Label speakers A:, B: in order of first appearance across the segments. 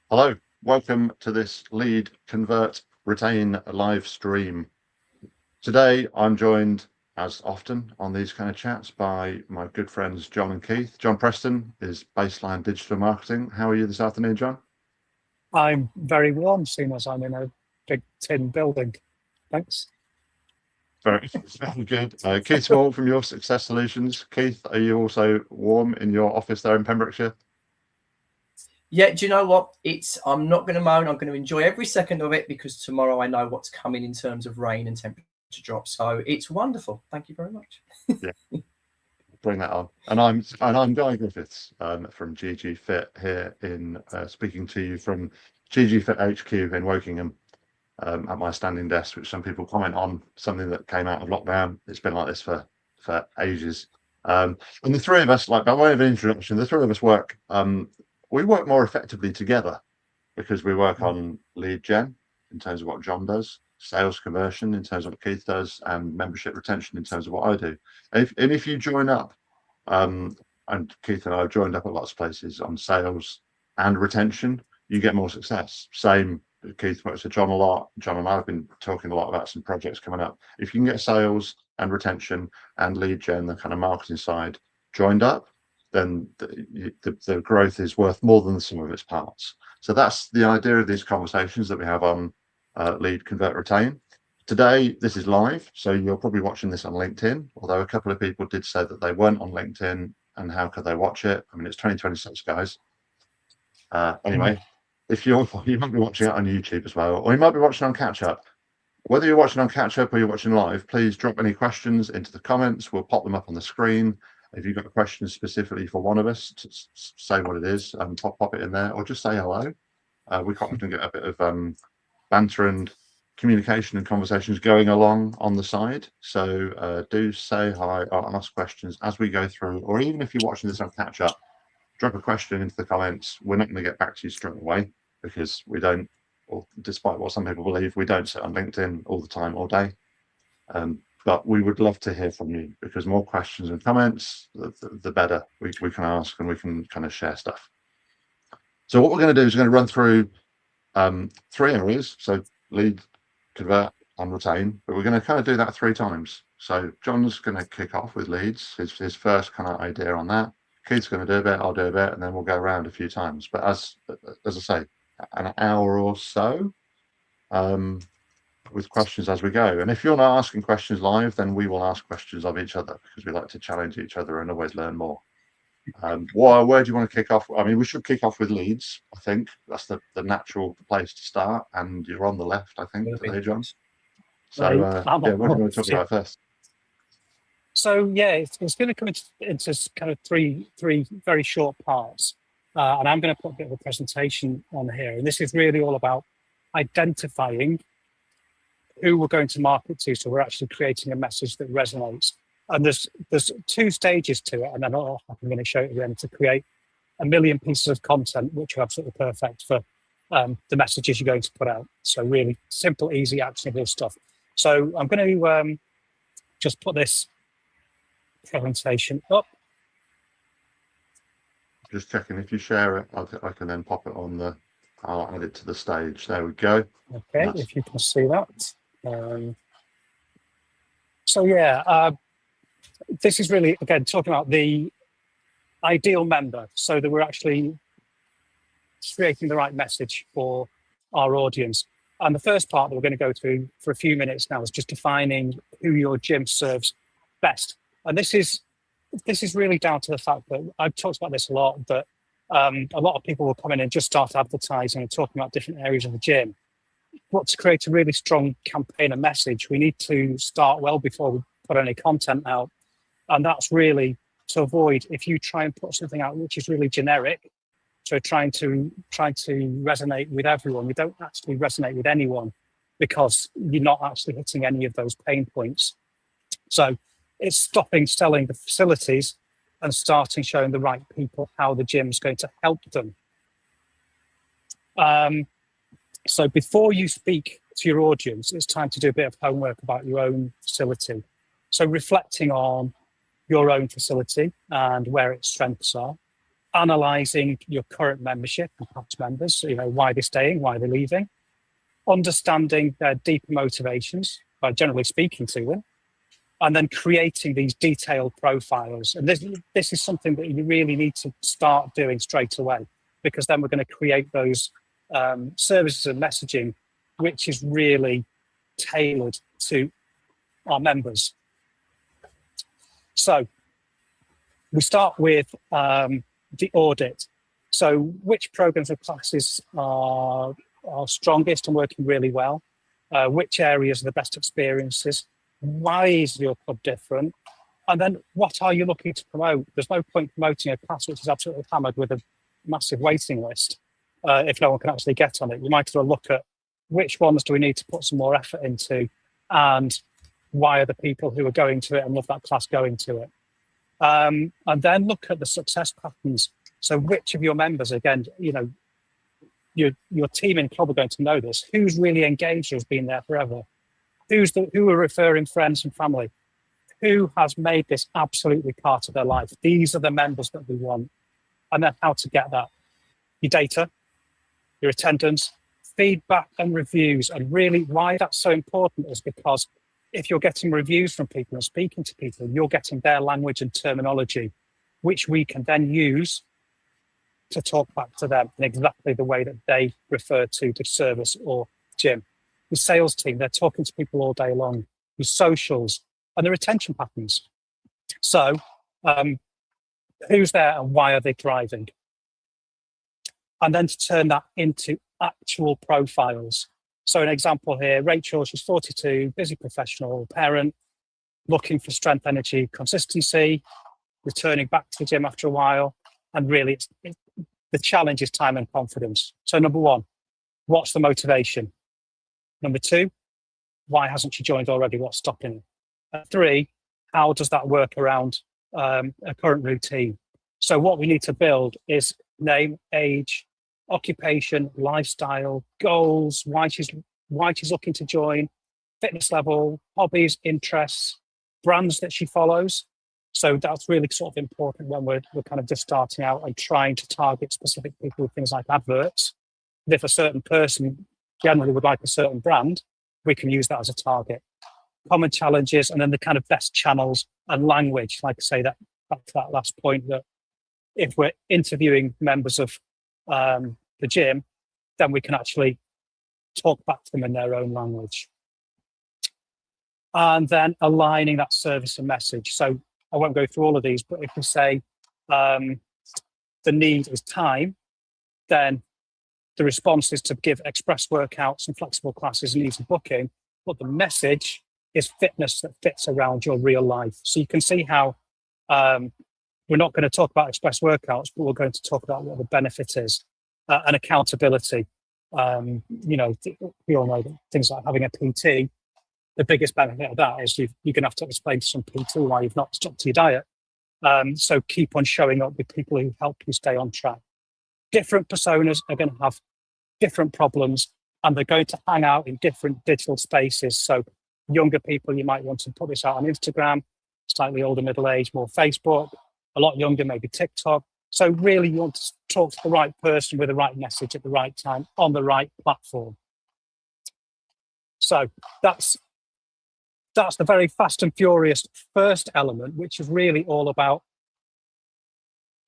A: Hello, welcome to this Lead, Convert, Retain live stream. Today I'm joined, as often on these kind of chats, by my good friends John and Keith. John Preston is Baseline Digital Marketing. How are you this afternoon, John?
B: I'm very warm, seeing as I'm in a big tin building. Thanks.
A: Very good. Keith Small from Your Success Solutions. Keith, are you also warm in your office there in Pembrokeshire?
C: Yeah, do you know what? I'm not going to moan. I'm going to enjoy every second of it because tomorrow I know what's coming in terms of rain and temperature drop. So it's wonderful. Thank you very much.
A: Yeah, bring that on. And I'm Guy Griffiths from GG Fit here in speaking to you from GG Fit HQ in Wokingham. At my standing desk, which some people comment on, something that came out of lockdown. It's been like this for ages. And the three of us, like by way of introduction, the three of us work. We work more effectively together because we work on lead gen in terms of what John does, sales conversion in terms of what Keith does, and membership retention in terms of what I do. And if you join up, and Keith and I have joined up at lots of places on sales and retention, you get more success. Same. Keith works with John a lot. John and I have been talking a lot about some projects coming up. If you can get sales and retention and lead gen, the kind of marketing side, joined up, then the growth is worth more than the sum of its parts. So that's the idea of these conversations that we have on Lead, Convert, Retain. Today, this is live, so you're probably watching this on LinkedIn, although a couple of people did say that they weren't on LinkedIn, and how could they watch it? I mean, it's 2026, guys. Anyway, if you might be watching it on YouTube as well, or you might be watching on catch up. Whether you're watching on catch up or you're watching live, please drop any questions into the comments. We'll pop them up on the screen. If you've got a question specifically for one of us, to say what it is and pop it in there, or just say hello. We quite often get a bit of banter and communication and conversations going along on the side. So do say hi or ask questions as we go through, or even if you're watching this on catch up, drop a question into the comments. We're not going to get back to you straight away because we don't, or despite what some people believe, we don't sit on LinkedIn all the time, all day. But we would love to hear from you because more questions and comments, the better we can ask and we can kind of share stuff. So what we're going to do is we're going to run through three areas. So lead, convert, and retain. But we're going to kind of do that 3 times. So John's going to kick off with leads, his first kind of idea on that. Keith's going to do a bit, I'll do a bit, and then we'll go around a few times. But as I say, an hour or so with questions as we go. And if you're not asking questions live, then we will ask questions of each other because we like to challenge each other and always learn more. Where do you want to kick off? I mean, we should kick off with leads. I think that's the natural place to start. And you're on the left, I think, today, John. So what do you want to talk about first?
B: So yeah, it's going to come into kind of three very short parts, and I'm going to put a bit of a presentation on here. And this is really all about identifying who we're going to market to, so we're actually creating a message that resonates. And there's 2 stages to it, and then I'm going to show it again to create 1 million pieces of content, which are absolutely perfect for the messages you're going to put out. So really simple, easy, actionable stuff. So I'm going to just put this presentation up.
A: Just checking if you share it, I can then pop it on the. I'll add it to the stage. There we go.
B: Okay, if you can see that. So yeah, this is really, again, talking about the ideal member, so that we're actually creating the right message for our audience. And the first part that we're going to go through for a few minutes now is just defining who your gym serves best. And this is really down to the fact that I've talked about this a lot, that a lot of people will come in and just start advertising and talking about different areas of the gym. But to create a really strong campaign and message, we need to start well before we put any content out. And that's really to avoid, if you try and put something out which is really generic, so trying to resonate with everyone, you don't actually resonate with anyone because you're not actually hitting any of those pain points. So it's stopping selling the facilities and starting showing the right people how the gym's going to help them. So before you speak to your audience, it's time to do a bit of homework about your own facility. So reflecting on your own facility and where its strengths are, analysing your current membership and past members, why they're staying, why they're leaving, understanding their deeper motivations by generally speaking to them, and then creating these detailed profiles. And this is something that you really need to start doing straight away, because then we're going to create those services and messaging, which is really tailored to our members. So we start with the audit. So which programs or classes are strongest and working really well? Which areas are the best experiences? Why is your club different? And then what are you looking to promote? There's no point promoting a class which is absolutely hammered with a massive waiting list if no one can actually get on it. You might as well look at which ones do we need to put some more effort into, and why are the people who are going to it and love that class going to it? And then look at the success patterns. So which of your members, again, your team in club are going to know this. Who's really engaged or has been there forever? Who are referring friends and family? Who has made this absolutely part of their life? These are the members that we want. And then how to get that. Your data, your attendance, feedback and reviews. And really why that's so important is because if you're getting reviews from people and speaking to people, you're getting their language and terminology, which we can then use to talk back to them in exactly the way that they refer to the service or gym. The sales team, they're talking to people all day long. The socials and the retention patterns. So who's there and why are they thriving? And then to turn that into actual profiles. So an example here, Rachel, she's 42, busy professional, parent, looking for strength, energy, consistency, returning back to the gym after a while. And really, the challenge is time and confidence. So number one, what's the motivation? Number two, why hasn't she joined already? What's stopping her? And three, how does that work around a current routine? So what we need to build is name, age, occupation, lifestyle, goals, why she's looking to join, fitness level, hobbies, interests, brands that she follows. So that's really sort of important when we're kind of just starting out and trying to target specific people with things like adverts. And if a certain person generally would like a certain brand, we can use that as a target. Common challenges, and then the kind of best channels and language. Like I say, back to that last point, that if we're interviewing members of the gym, then we can actually talk back to them in their own language. And then aligning that service and message. So I won't go through all of these, but if we say the need is time, then the response is to give express workouts and flexible classes and easy booking, but the message is fitness that fits around your real life. So you can see how we're not going to talk about express workouts, but we're going to talk about what the benefit is and accountability. We all know that things like having a PT, the biggest benefit of that is you're going to have to explain to some PT why you've not stuck to your diet. So keep on showing up with people who help you stay on track. Different personas are going to have different problems, and they're going to hang out in different digital spaces. So younger people, you might want to put this out on Instagram, slightly older, middle-aged, more Facebook, a lot younger, maybe TikTok. So really you want to talk to the right person with the right message at the right time on the right platform. So that's the very fast and furious first element, which is really all about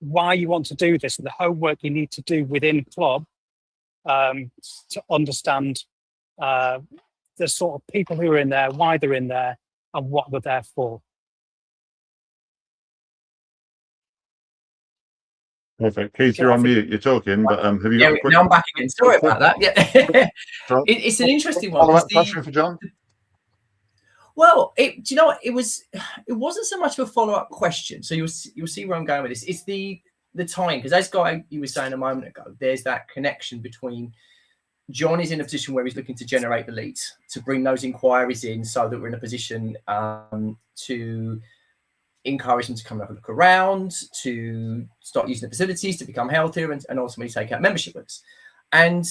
B: why you want to do this and the homework you need to do within club to understand the sort of people who are in there, why they're in there, and what they're there for.
A: Perfect. Keith, you're on mute. You're talking, but have you got a quick...
C: Now I'm back again. Sorry about that. Yeah, it's an interesting one.
A: Follow-up question for John?
C: Well, it wasn't so much of a follow-up question. So you'll see where I'm going with this. It's the time, because as Guy, you were saying a moment ago, there's that connection between John is in a position where he's looking to generate the leads, to bring those inquiries in so that we're in a position to encourage them to come and have a look around, to start using the facilities, to become healthier, and ultimately take out membership with us. And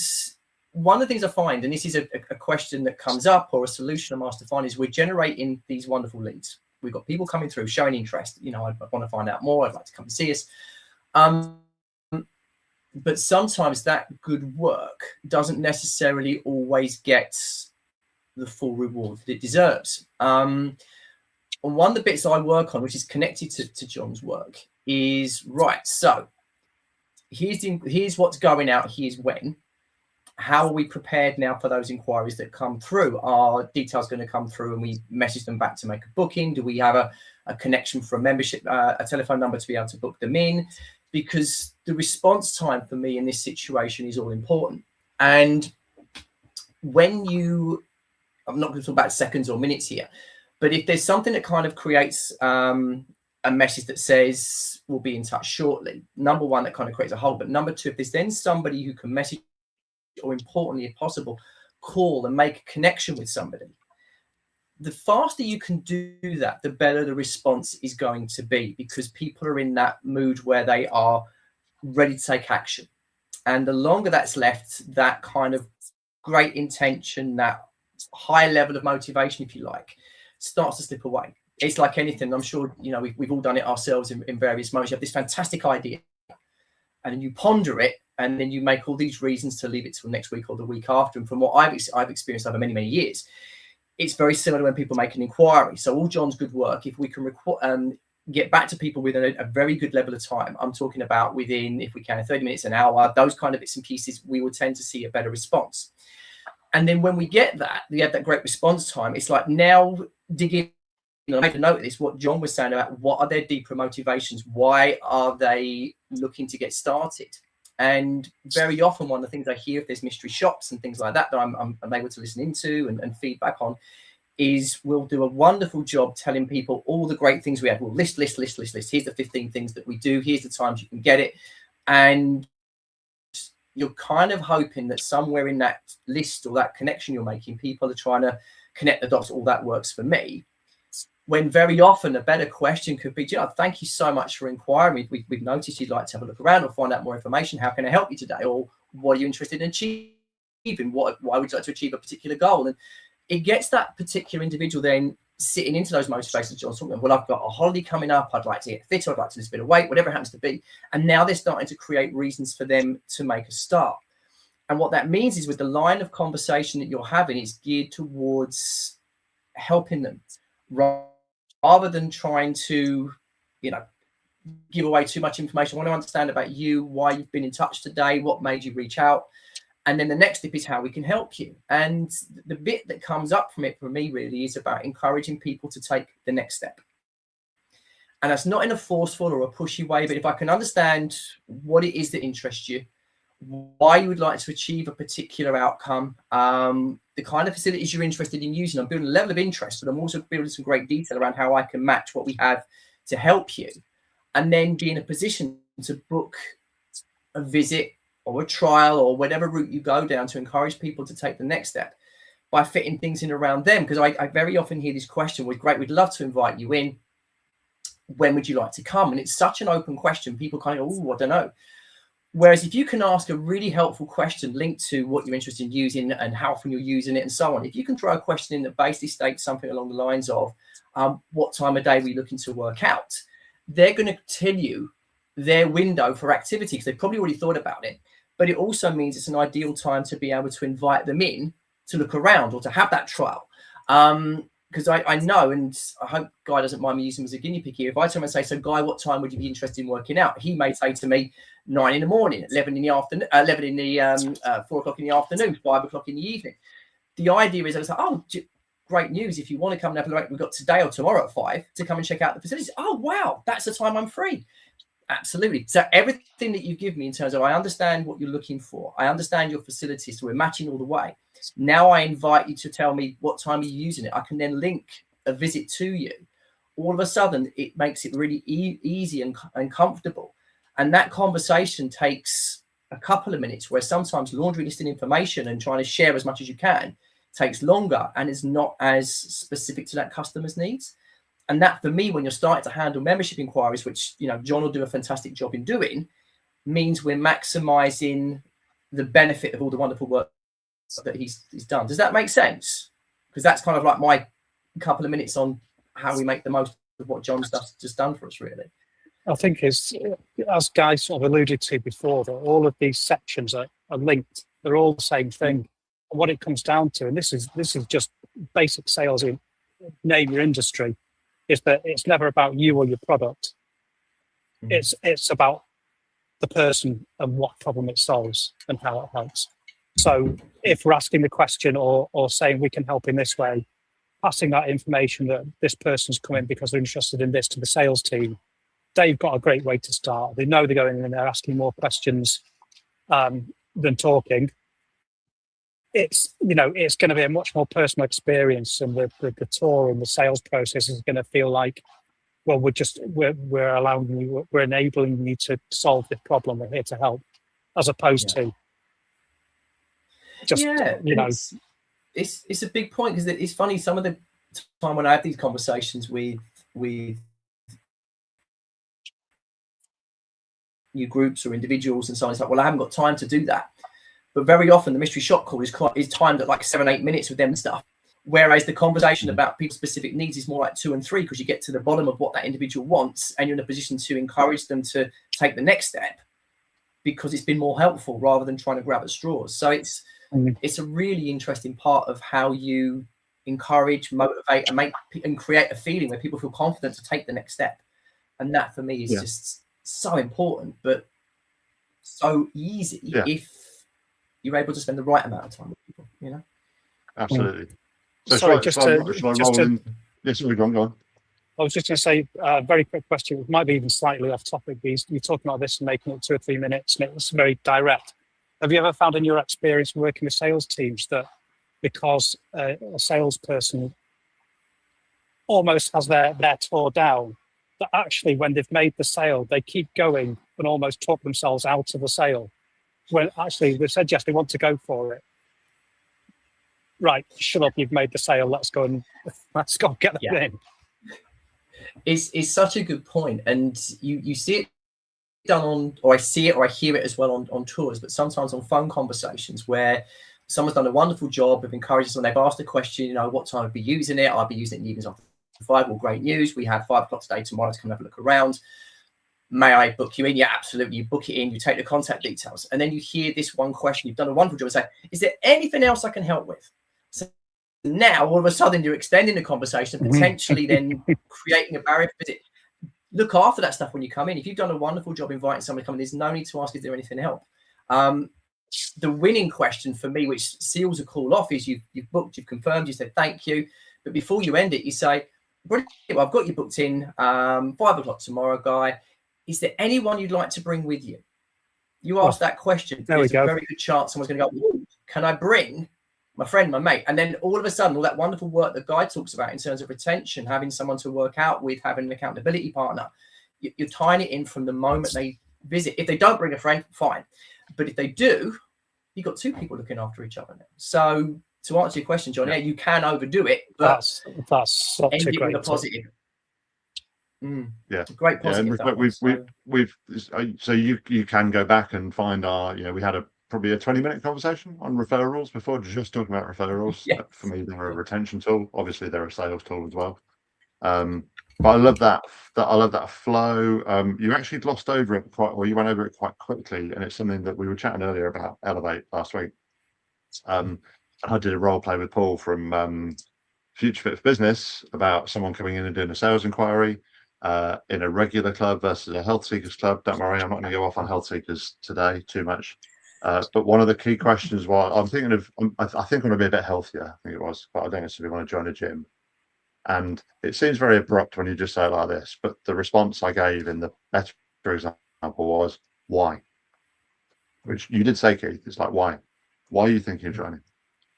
C: one of the things I find, and this is a question that comes up or a solution I'm asked to find, is we're generating these wonderful leads. We've got people coming through showing interest. I want to find out more. I'd like to come and see us. But sometimes that good work doesn't necessarily always get the full reward that it deserves. And one of the bits I work on, which is connected to John's work, is right. So here's what's going out. Here's when. How are we prepared now for those inquiries that come through? Are details going to come through and we message them back to make a booking? Do we have a connection for a membership, a telephone number to be able to book them in? Because the response time for me in this situation is all important. And when you, I'm not going to talk about seconds or minutes here, but if there's something that kind of creates a message that says we'll be in touch shortly, number one, that kind of creates a hold. But number two, if there's then somebody who can message, or importantly, if possible, call and make a connection with somebody, the faster you can do that, the better the response is going to be, because people are in that mood where they are ready to take action. And the longer that's left, that kind of great intention, that high level of motivation, if you like, starts to slip away. It's like anything. I'm sure, you know, we've all done it ourselves in various moments. You have this fantastic idea and then you ponder it, and then you make all these reasons to leave it till next week or the week after. And from what I've experienced over many, many years, it's very similar when people make an inquiry. So all John's good work, if we can get back to people within a very good level of time, I'm talking about within, if we can, 30 minutes, an hour, those kind of bits and pieces, we will tend to see a better response. And then when we get that, we have that great response time. It's like now digging, I made a note of this, what John was saying about what are their deeper motivations? Why are they looking to get started? And very often one of the things I hear, if there's mystery shops and things like that, that I'm able to listen into and feedback on, is we'll do a wonderful job telling people all the great things we have. We'll list. Here's the 15 things that we do. Here's the times you can get it. And you're kind of hoping that somewhere in that list or that connection you're making, people are trying to connect the dots. All that works for me. When very often a better question could be, thank you so much for inquiring. We've noticed you'd like to have a look around or find out more information. How can I help you today? Or what are you interested in achieving? Why would you like to achieve a particular goal? And it gets that particular individual then sitting into those motivations John's talking about. Well, I've got a holiday coming up. I'd like to get fitter. I'd like to lose a bit of weight, whatever it happens to be. And now they're starting to create reasons for them to make a start. And what that means is with the line of conversation that you're having, it's geared towards helping them rather than trying to, give away too much information. I want to understand about you, why you've been in touch today, what made you reach out. And then the next step is how we can help you. And the bit that comes up from it for me really is about encouraging people to take the next step. And that's not in a forceful or a pushy way, but if I can understand what it is that interests you, why you would like to achieve a particular outcome, the kind of facilities you're interested in using. I'm building a level of interest, but I'm also building some great detail around how I can match what we have to help you. And then be in a position to book a visit or a trial or whatever route you go down to encourage people to take the next step by fitting things in around them. Because I very often hear this question, well, great, we'd love to invite you in. When would you like to come? And it's such an open question. People kind of go, oh, I don't know. Whereas if you can ask a really helpful question linked to what you're interested in using and how often you're using it and so on, if you can throw a question in that basically states something along the lines of what time of day we're looking to work out, they're going to tell you their window for activity because they've probably already thought about it. But it also means it's an ideal time to be able to invite them in to look around or to have that trial. Because I know, and I hope Guy doesn't mind me using him as a guinea pig here. If I tell him and say, so Guy, what time would you be interested in working out? He may say to me, 9 in the morning, 11 in the afternoon, 11 in the 4 o'clock in the afternoon, 5 o'clock in the evening. The idea is I was like, oh, great news. If you want to come and have a look, we've got today or tomorrow at 5 to come and check out the facilities. Oh, wow, that's the time I'm free. Absolutely. So everything that you give me in terms of I understand what you're looking for. I understand your facilities. So we're matching all the way. Now I invite you to tell me what time you're using it. I can then link a visit to you. All of a sudden, it makes it really easy and comfortable. And that conversation takes a couple of minutes, where sometimes laundry listing information and trying to share as much as you can takes longer and is not as specific to that customer's needs. And that, for me, when you're starting to handle membership inquiries, which, John will do a fantastic job in doing, means we're maximizing the benefit of all the wonderful work that he's done. Does that make sense? Because that's kind of like my couple of minutes on how we make the most of what John's just done for us, really.
B: I think is, as Guy sort of alluded to before, that all of these sections are linked. They're all the same thing. And what it comes down to, and this is just basic sales in name your industry, is that it's never about you or your product. It's about the person and what problem it solves and how it helps. So if we're asking the question or saying we can help in this way, passing that information that this person's come in because they're interested in this to the sales team, they've got a great way to start. They know they're going in and they're asking more questions than talking. It's, you know, it's going to be a much more personal experience, and the tour and the sales process is going to feel like, well, we're allowing you, we're enabling you to solve this problem. We're here to help, as opposed to just, you know.
C: It's a big point, because it's funny. Some of the time when I have these conversations with new groups or individuals and so on, it's like, well, I haven't got time to do that. But very often the mystery shop call is timed at like 7-8 minutes with them and stuff. Whereas the conversation about people's specific needs is more like 2 and 3, because you get to the bottom of what that individual wants and you're in a position to encourage them to take the next step, because it's been more helpful rather than trying to grab at straws. So it's a really interesting part of how you encourage, motivate, and create a feeling where people feel confident to take the next step. And that for me is just so important, but so easy if you're able to spend the right amount of time with people, you know?
A: Absolutely. So
B: sorry,
A: shall I roll in? Yes, go on.
B: I was just going to say a very quick question. It might be even slightly off topic. You're talking about this and making it 2 or 3 minutes, and it's very direct. Have you ever found in your experience working with sales teams that because a salesperson almost has their tour down, that actually when they've made the sale, they keep going and almost talk themselves out of the sale, when actually they've said yes, they want to go for it. Right, shut up, you've made the sale, let's go and get it in.
C: It's such a good point, and you see it done on, or I see it or I hear it as well on tours, but sometimes on phone conversations where someone's done a wonderful job of encouraging someone. They've asked a question, you know, what time I'd be using it. I'll be using it in the evenings after 5. Well, great news, we have 5 o'clock today, tomorrow to come have a look around. May I book you in? Yeah, absolutely. You book it in, you take the contact details, and then you hear this one question. You've done a wonderful job and say, is there anything else I can help with? So now all of a sudden you're extending the conversation, potentially then creating a barrier for visit. Look after that stuff when you come in. If you've done a wonderful job inviting somebody to come in, there's no need to ask, is there anything else? The winning question for me, which seals a call off, is you've booked, you've confirmed, you said thank you, but before you end it, you say, brilliant, well, I've got you booked in 5 o'clock tomorrow, Guy. Is there anyone you'd like to bring with you? You ask that question, there's a very good chance someone's going to go, can I bring my friend, my mate? And then all of a sudden, all that wonderful work that Guy talks about in terms of retention, having someone to work out with, having an accountability partner, you're tying it in from the moment they visit. If they don't bring a friend, fine. But if they do, you've got 2 people looking after each other now. So to answer your question, John, you can overdo it, but
B: that's such a great
C: positive.
A: Yeah,
C: great positive.
A: So you can go back and find our, you know, we had probably a 20-minute conversation on referrals before, just talking about referrals. For me, they're a retention tool. Obviously, they're a sales tool as well. But I love that flow. You actually glossed over it you went over it quite quickly, and it's something that we were chatting earlier about Elevate last week. And I did a role play with Paul from Future Fit for Business about someone coming in and doing a sales inquiry in a regular club versus a health seekers club. Don't worry, I'm not going to go off on health seekers today too much. But one of the key questions was, I'm thinking of, I think I'm going to be a bit healthier, I think it was, but I don't necessarily want to join a gym. And it seems very abrupt when you just say it like this, but the response I gave in the better example was, why? Which you did say, Keith, it's like, why? Why are you thinking of joining?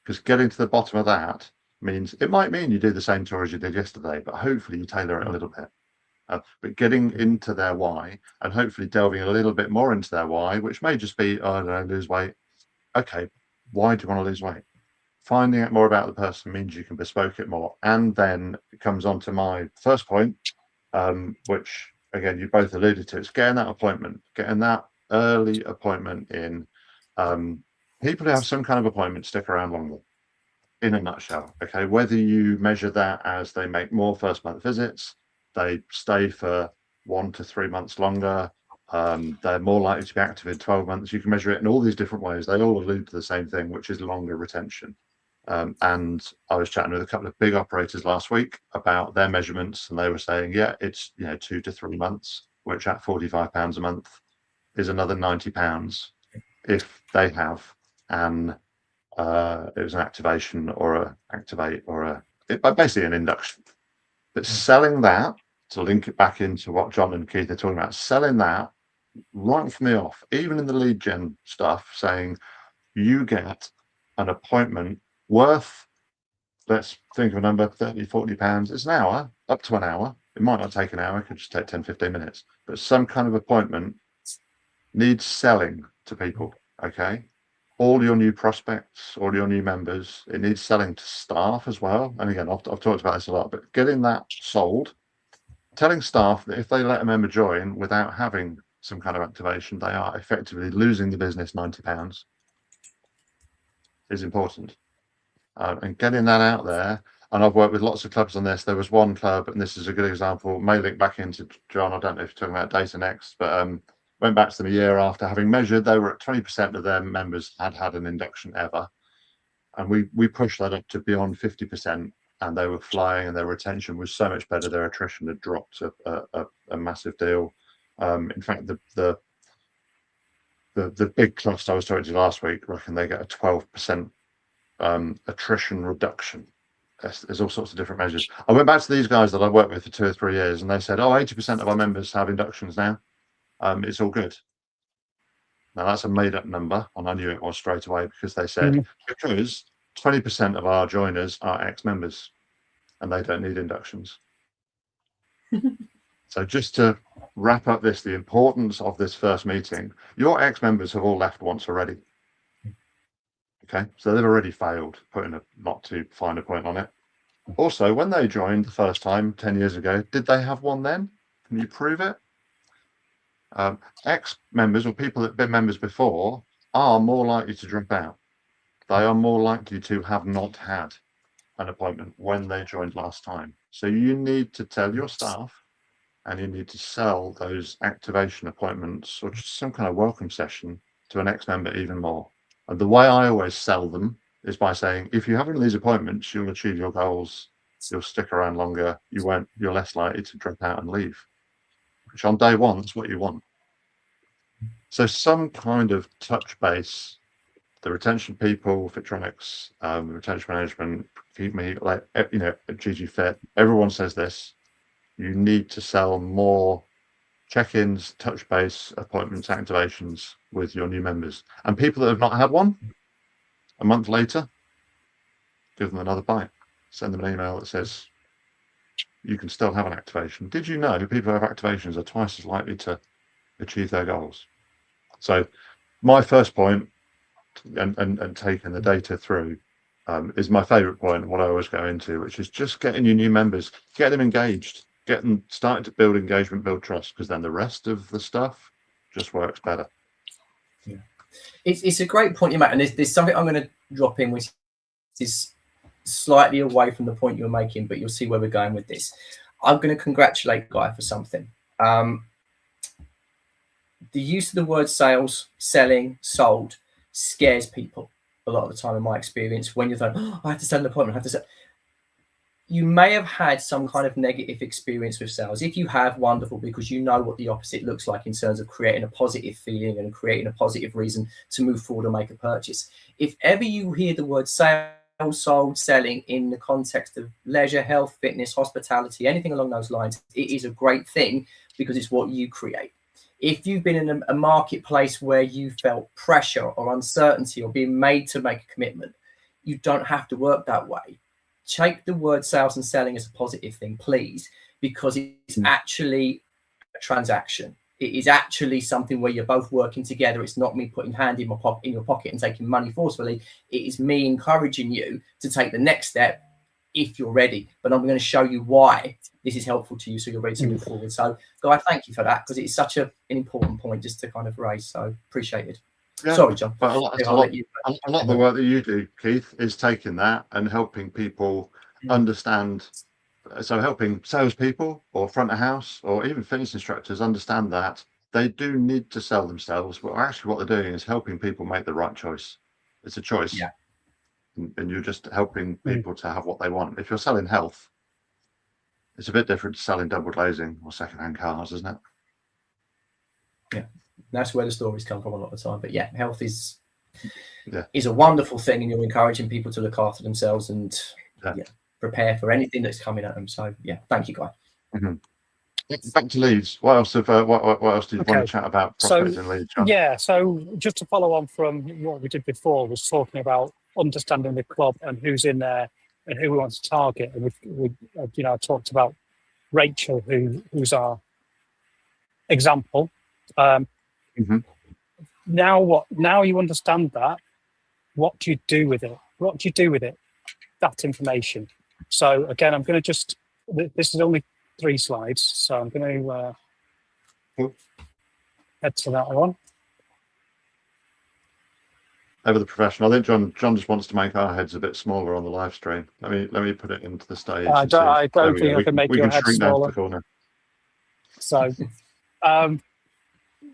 A: Because getting to the bottom of that means, it might mean you do the same tour as you did yesterday, but hopefully you tailor it a little bit. But getting into their why, and hopefully delving a little bit more into their why, which may just be, I don't know, lose weight. Okay, why do you want to lose weight? Finding out more about the person means you can bespoke it more. And then it comes on to my first point, which, again, you both alluded to. It's getting that appointment, getting that early appointment in. People who have some kind of appointment stick around longer, in a nutshell. Okay, whether you measure that as they make more first month visits, they stay for 1 to 3 months longer. They're more likely to be active in 12 months. You can measure it in all these different ways. They all allude to the same thing, which is longer retention. And I was chatting with a couple of big operators last week about their measurements, and they were saying, yeah, it's 2 to 3 months, which at £45 a month is another £90 if they have an it was an activation or a activate or basically an induction. But selling that, to link it back into what John and Keith are talking about, selling that right from the off, even in the lead gen stuff, saying you get an appointment worth, let's think of a number, 30, 40 pounds. It's an hour, up to an hour. It might not take an hour, it could just take 10, 15 minutes. But some kind of appointment needs selling to people, okay? All your new prospects, all your new members, it needs selling to staff as well. And again, I've talked about this a lot, but getting that sold, telling staff that if they let a member join without having some kind of activation, they are effectively losing the business £90 is important. And getting that out there, and I've worked with lots of clubs on this. There was one club, and this is a good example, may link back into John, I don't know if you're talking about data next, but went back to them a year after having measured, they were at 20% of their members had an induction ever. And we pushed that up to beyond 50%, and they were flying, and their retention was so much better. Their attrition had dropped a massive deal. In fact, the big clubs I was talking to last week reckon they get a 12% attrition reduction. There's all sorts of different measures. I went back to these guys that I worked with for 2 or 3 years, and they said, 80% of our members have inductions now. It's all good. Now that's a made-up number, and I knew it was straight away because they said because 20% of our joiners are ex-members, and they don't need inductions. So just to wrap up this, the importance of this first meeting, your ex-members have all left once already. Okay, so they've already failed, putting a not too fine a point on it. Also, when they joined the first time 10 years ago, did they have one then? Can you prove it? Ex-members or people that have been members before are more likely to drop out. They are more likely to have not had an appointment when they joined last time. So you need to tell your staff, and you need to sell those activation appointments or just some kind of welcome session to an ex-member even more. And the way I always sell them is by saying, if you have one of these appointments, you'll achieve your goals, you'll stick around longer, you're less likely to drop out and leave. Which on day one, that's what you want. So some kind of touch base, the retention people, Fitronics, retention management, keep me like, GG Fit, everyone says this, you need to sell more check-ins, touch base, appointments, activations with your new members. And people that have not had one, a month later, give them another bite. Send them an email that says, you can still have an activation. Did you know people who have activations are twice as likely to achieve their goals? So my first point, and taking the data through, is my favorite point, what I always go into, which is just getting your new members, get them engaged, get them starting to build engagement, build trust, because then the rest of the stuff just works better.
C: Yeah, it's a great point you make, and there's something I'm going to drop in, which is slightly away from the point you're making, but you'll see where we're going with this. I'm going to congratulate Guy for something. The use of the word sales, selling, sold scares people a lot of the time, in my experience, when you're like, I have to set an appointment, I have to set. You may have had some kind of negative experience with sales. If you have, wonderful, because you know what the opposite looks like in terms of creating a positive feeling and creating a positive reason to move forward and make a purchase. If ever you hear the word sales, sold, selling in the context of leisure, health, fitness, hospitality, anything along those lines, it is a great thing because it's what you create. If you've been in a marketplace where you felt pressure or uncertainty or being made to make a commitment, you don't have to work that way. Take the word sales and selling as a positive thing, please, because it's actually a transaction. It is actually something where you're both working together. It's not me putting hand in your pocket and taking money forcefully. It is me encouraging you to take the next step if you're ready. But I'm going to show you why this is helpful to you so you're ready to move forward. So, Guy, thank you for that, because it's such an important point just to kind of raise. So appreciated.
A: Yeah,
C: sorry, John.
A: But a lot of the work that you do, Keith, is taking that and helping people understand So helping salespeople or front of house or even fitness instructors understand that they do need to sell themselves, but actually what they're doing is helping people make the right choice. It's a choice.
C: Yeah.
A: And you're just helping people to have what they want. If you're selling health, it's a bit different to selling double glazing or second-hand cars, isn't it?
C: Yeah, that's where the stories come from a lot of the time. But yeah, health is
A: Yeah.
C: is a wonderful thing, and you're encouraging people to look after themselves and prepare for anything that's coming at them. So yeah, thank you, Guy.
A: Back to Leeds. What else? What else did you want to chat about prospecting Leeds, John?
B: Yeah, so just to follow on from what we did before, was talking about understanding the club and who's in there and who we want to target. And we I talked about Rachel, who's our example. Now you understand that. What do you do with it? What do you do with it? That information. So again, I'm going to this is only 3 slides, so I'm going to head to that one.
A: Over the professional. I think John just wants to make our heads a bit smaller on the live stream. Let me put it into the stage.
B: I don't think I can make your head smaller. So,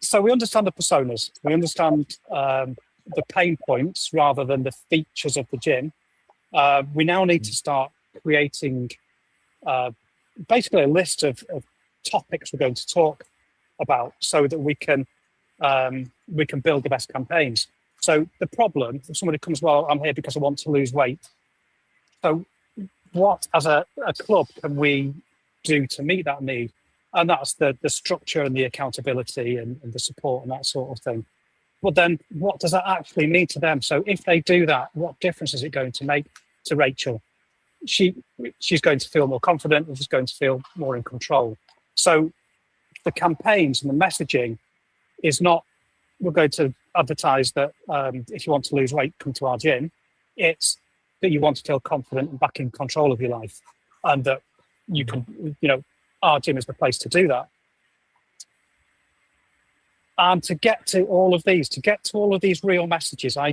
B: so we understand the personas. We understand the pain points rather than the features of the gym. We now need to start creating basically a list of topics we're going to talk about, so that we can build the best campaigns. So the problem, if somebody comes, well, I'm here because I want to lose weight. So what, as a club, can we do to meet that need? And that's the structure and the accountability and the support and that sort of thing. But then what does that actually mean to them? So if they do that, what difference is it going to make to Rachel? She's going to feel more confident and she's going to feel more in control. So the campaigns and the messaging is not, we're going to advertise that if you want to lose weight, come to our gym. It's that you want to feel confident and back in control of your life, and that you can, our gym is the place to do that. And to get to all of these real messages, I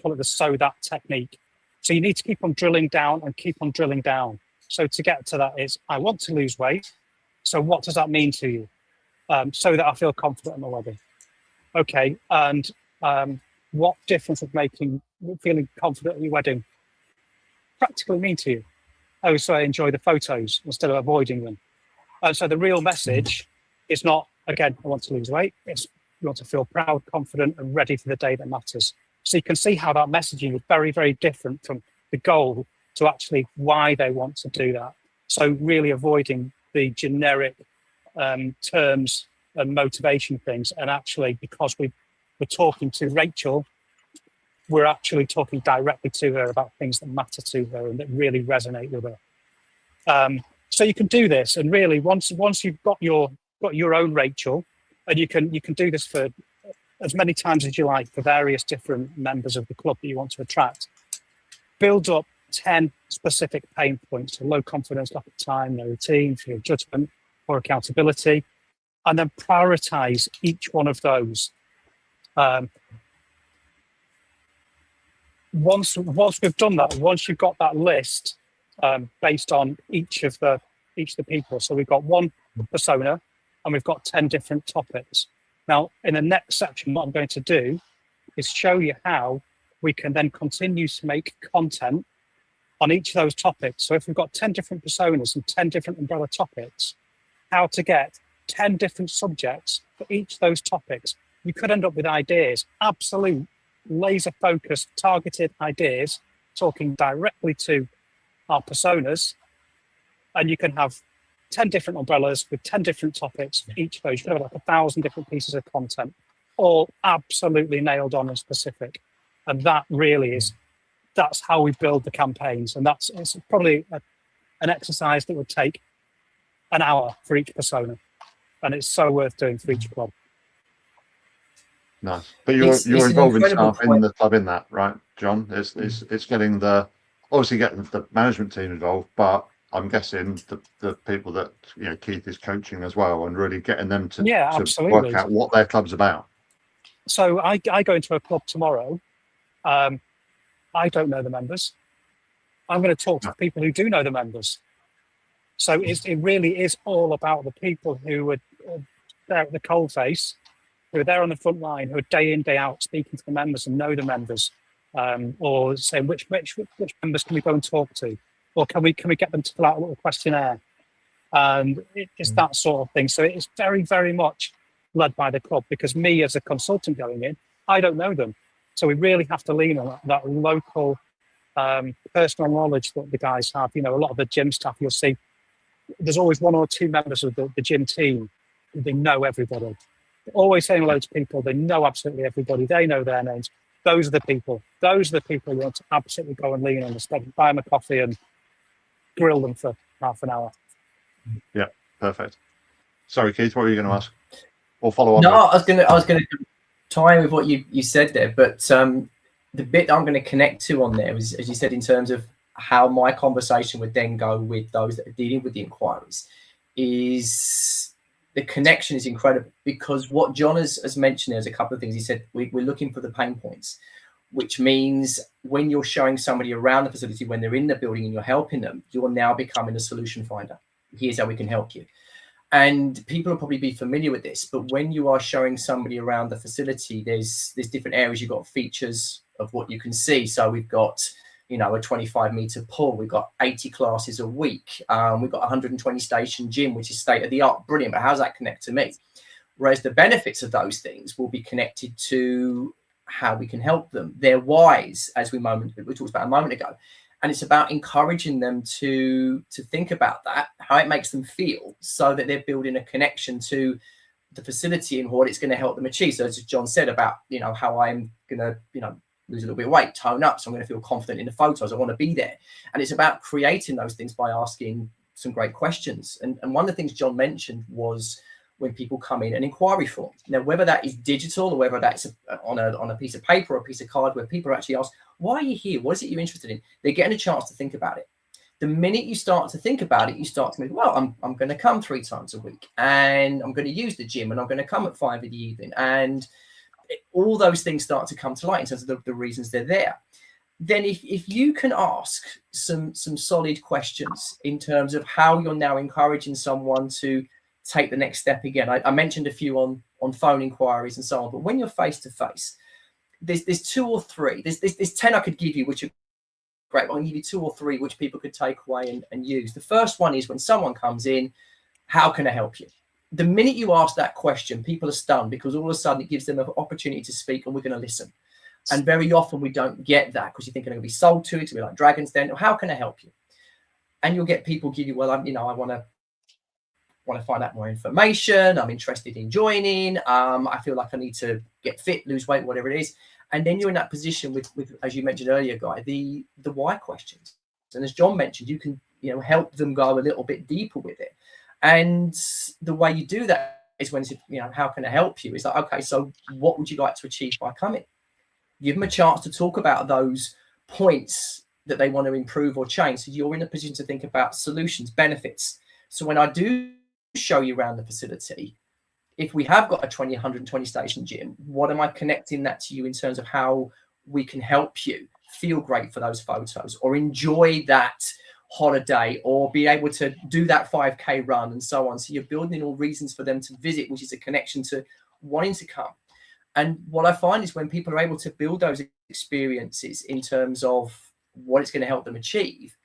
B: call it the sow that technique. So you need to keep on drilling down and keep on drilling down. So to get to that is, I want to lose weight. So what does that mean to you? So that I feel confident in my body. Okay, and what difference would feeling confident at your wedding practically mean to you? Oh, so I enjoy the photos instead of avoiding them. And so the real message is not, again, I want to lose weight. It's you want to feel proud, confident, and ready for the day that matters. So you can see how that messaging is very, very different from the goal to actually why they want to do that. So really avoiding the generic terms and motivation things. And actually, because we're talking to Rachel, we're actually talking directly to her about things that matter to her and that really resonate with her. So you can do this, and really, once you've got your own Rachel, and you can do this for as many times as you like for various different members of the club that you want to attract. Build up 10 specific pain points: so low confidence, lack of time, no routine, fear of judgment, or accountability, and then prioritize each one of those. Once we've done that, once you've got that list based on each of the people, so we've got one persona and we've got 10 different topics. Now, in the next section, what I'm going to do is show you how we can then continue to make content on each of those topics. So if we've got 10 different personas and 10 different umbrella topics, how to get 10 different subjects for each of those topics. You could end up with ideas, absolute laser focused, targeted ideas, talking directly to our personas. And you can have 10 different umbrellas with 10 different topics for each of those. You can have like 1,000 different pieces of content, all absolutely nailed on and specific. And that really that's how we build the campaigns. And it's probably an exercise that would take an hour for each persona. And it's so worth doing for each club.
A: Nice. But you're involving staff in the club in that, right, John? It's getting obviously getting the management team involved, but I'm guessing the people that Keith is coaching as well, and really getting them to work out what their club's about.
B: So I go into a club tomorrow. I don't know the members. I'm going to talk to people who do know the members. So it really is all about the people who are there at the coalface, who are there on the front line, who are day in, day out speaking to the members and know the members, or saying which members can we go and talk to, or can we get them to fill out a little questionnaire, and it's that sort of thing. So it's very, very much led by the club, because me as a consultant going in, I don't know them, so we really have to lean on that local personal knowledge that the guys have. You know, a lot of the gym staff, you'll see there's always one or two members of the gym team. They know everybody. They're always saying hello to people. They know absolutely everybody. They know their names. Those are the people. Those are the people you want to absolutely go and lean on. Instead, buy them a coffee and grill them for half an hour.
A: Yeah, perfect. Sorry, Keith, what were you going to ask or follow on?
C: No, I was going to tie in with what you said there, but the bit I'm going to connect to on there is, as you said, in terms of how my conversation would then go with those that are dealing with the inquiries, is the connection is incredible, because what John has mentioned, there's a couple of things. He said we're looking for the pain points, which means when you're showing somebody around the facility, when they're in the building and you're helping them, you're now becoming a solution finder. Here's how we can help you. And people will probably be familiar with this, but when you are showing somebody around the facility, there's different areas. You've got features of what you can see. So we've got, you know, a 25-meter pool. We've got 80 classes a week. We've got 120 station gym, which is state of the art. Brilliant. But how does that connect to me? Whereas the benefits of those things will be connected to how we can help them. Their whys, as we talked about a moment ago. And it's about encouraging them to think about that, how it makes them feel, so that they're building a connection to the facility and what it's going to help them achieve. So as John said about, you know, how I'm going to, you know, lose a little bit of weight, tone up, so I'm going to feel confident in the photos. I want to be there. And it's about creating those things by asking some great questions. And one of the things John mentioned was when people come in, an inquiry form. Now, whether that is digital or whether that's on a piece of paper or a piece of card, where people actually ask, why are you here? What is it you're interested in? They're getting a chance to think about it. The minute you start to think about it, you start to move, well, I'm going to come 3 times a week, and I'm going to use the gym, and I'm going to come at 5 in the evening. And all those things start to come to light in terms of the reasons they're there. Then if you can ask some solid questions in terms of how you're now encouraging someone to take the next step again. I mentioned a few on phone inquiries and so on, but when you're face to face, there's 2 or 3. There's 10 I could give you, which are great. I'll give you 2 or 3 which people could take away and use. The first one is when someone comes in, how can I help you? The minute you ask that question, people are stunned, because all of a sudden it gives them an opportunity to speak, and we're going to listen. And very often we don't get that, because you think they're going to be sold to it, to be like Dragon's Den. How can I help you? And you'll get people give you, well, I want to find out more information. I'm interested in joining. I feel like I need to get fit, lose weight, whatever it is. And then you're in that position with as you mentioned earlier, Guy, the why questions. And as John mentioned, you can, you know, help them go a little bit deeper with it. And the way you do that is when, you know, how can I help you? It's like, okay, so what would you like to achieve by coming? Give them a chance to talk about those points that they want to improve or change. So you're in a position to think about solutions, benefits. So when I do show you around the facility, if we have got a 120 station gym, what am I connecting that to you in terms of how we can help you feel great for those photos, or enjoy that holiday, or be able to do that 5K run and so on. So you're building all reasons for them to visit, which is a connection to wanting to come. And what I find is when people are able to build those experiences in terms of what it's going to help them achieve,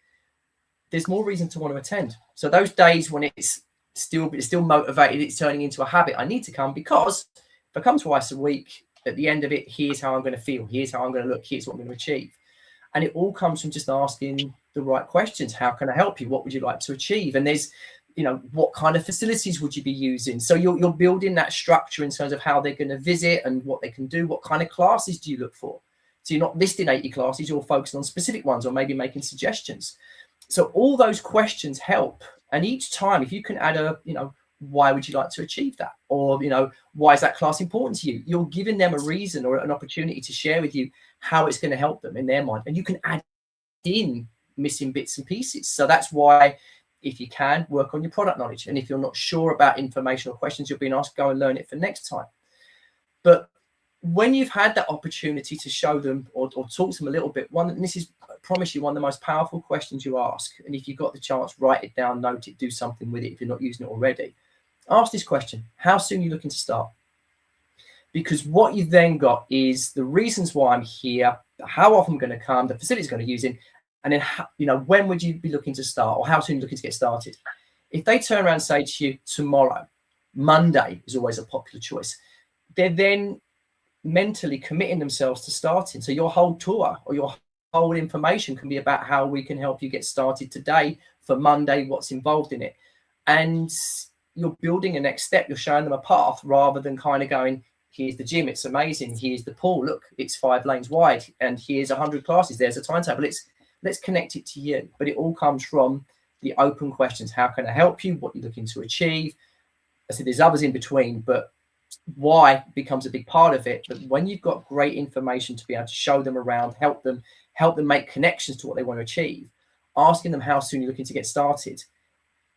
C: there's more reason to want to attend. So those days when it's still motivated, it's turning into a habit. I need to come because if I come twice a week, at the end of it, here's how I'm going to feel. Here's how I'm going to look. Here's what I'm going to achieve. And it all comes from just asking the right questions. How can I help you? What would you like to achieve? And there's, you know, what kind of facilities would you be using? So you're building that structure in terms of how they're going to visit and what they can do. What kind of classes do you look for? So you're not listing 80 classes, you're focusing on specific ones, or maybe making suggestions. So all those questions help. And each time, if you can add a, you know, why would you like to achieve that? Or, you know, why is that class important to you? You're giving them a reason or an opportunity to share with you how it's going to help them in their mind. And you can add in missing bits and pieces. So that's why, if you can, work on your product knowledge. And if you're not sure about information or questions you're being asked, go and learn it for next time. But when you've had that opportunity to show them or talk to them a little bit, and this is promise you, one of the most powerful questions you ask, and if you've got the chance, write it down, note it, do something with it if you're not using it already. Ask this question: how soon are you looking to start? Because what you've then got is the reasons why I'm here, how often I'm going to come, the facilities I'm going to use in, and then, you know, when would you be looking to start, or how soon are you looking to get started? If they turn around and say to you tomorrow, Monday is always a popular choice, they're then mentally committing themselves to starting. So your whole tour or your whole information can be about how we can help you get started today for Monday, what's involved in it. And you're building a next step. You're showing them a path rather than kind of going, here's the gym, it's amazing. Here's the pool, look, it's 5 lanes wide. And here's 100 classes. There's a timetable. Let's connect it to you. But it all comes from the open questions. How can I help you? What you're looking to achieve? I said there's others in between, but why becomes a big part of it. But when you've got great information to be able to show them around, help them make connections to what they want to achieve, asking them how soon you're looking to get started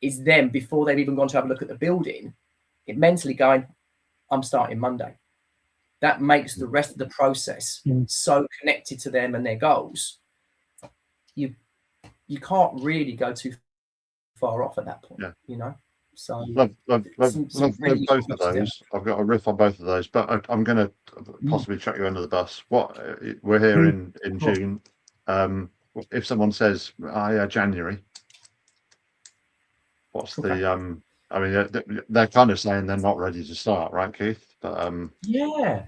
C: is them, before they've even gone to have a look at the building, it mentally going, I'm starting Monday. That makes the rest of the process so connected to them and their goals. You can't really go too far off at that point, you know. So
A: love both of those. I've got a riff on both of those, but I'm going to possibly chuck you under the bus. What we're here in June. If someone says, "Oh yeah, January," what's the I mean, they're kind of saying they're not ready to start, right, Keith? But
C: yeah,